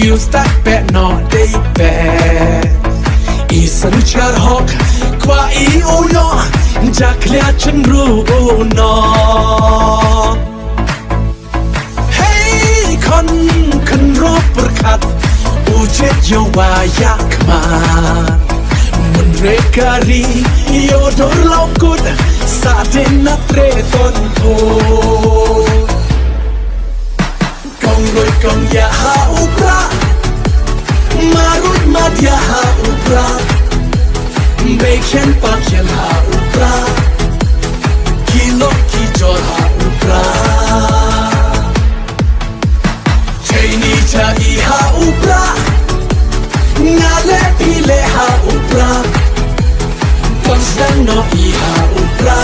you stuck back no day back Isan char hok kwa I uyo Jaklia chen ru no Hey kon kan ro berkat Ujet yo wayak man Menrekari yo dor lokut Satin na tre ton po Kong roi kong ya ha upra Marut mad ya ha upra Beken pakyan ha upra Kilo ki jor ha upra Chaini cha I ha upra Ngale pile ha upra Konstan no I ha upra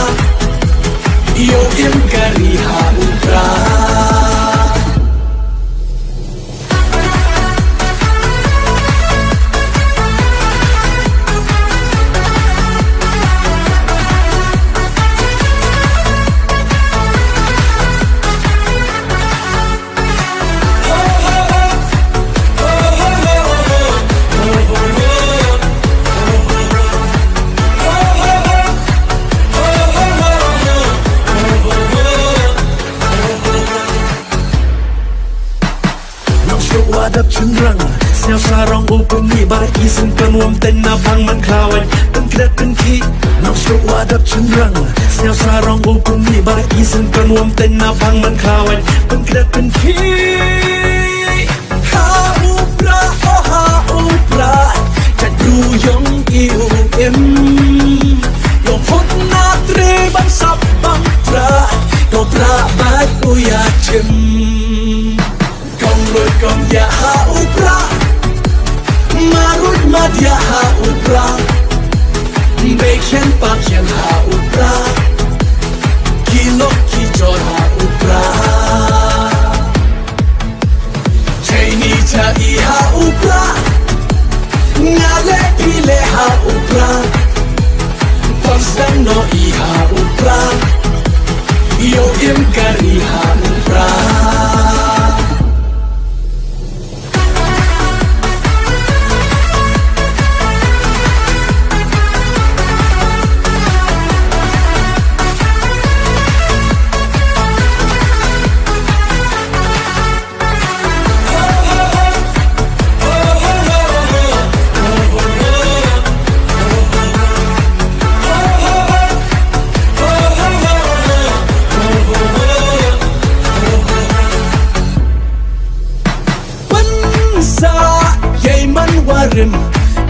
Yo im gari ha upra Wadap cenderang Sel sarong upun ni bagi simpan wam ten abang man kawan Dan kret dan ki Nak syuk wadap cenderang Sel sarong upun ni bagi simpan wam ten abang man kawan Dan kret dan ki Ha upra oh ha upra Jadu yang iu im Yang hot na tre bang sap bang pra Kau pra bat uya cem Roi kong ya ha upra Marut mad ya ha upra Beken pakyan ha upra Kilo ki jor ha upra Chaini cha I ha upra Ngale pile ha upra Konstan no I ha upra Yo im kari ha upra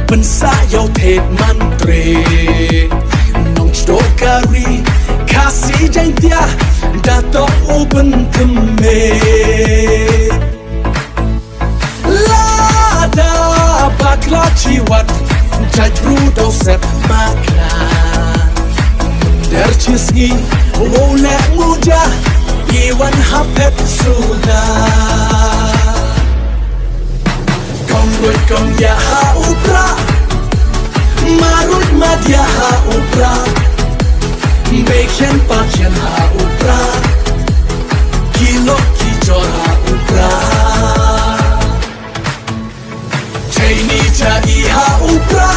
Pensa yau thet mantre Nong stokari Kasih jang dia Dato open keme Lada bakla ciwat Jajru dau set makna Dercisgi Wole muja Iwan hapet sudah Roi kong ya ha upra Marut mad ya ha upra Beken pakyan ha upra Kilo ki jor ha upra Chaini cha I ha upra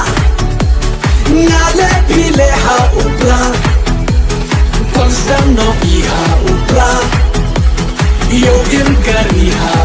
Ngale pile ha upra Konstan no I ha upra Yo im gari ha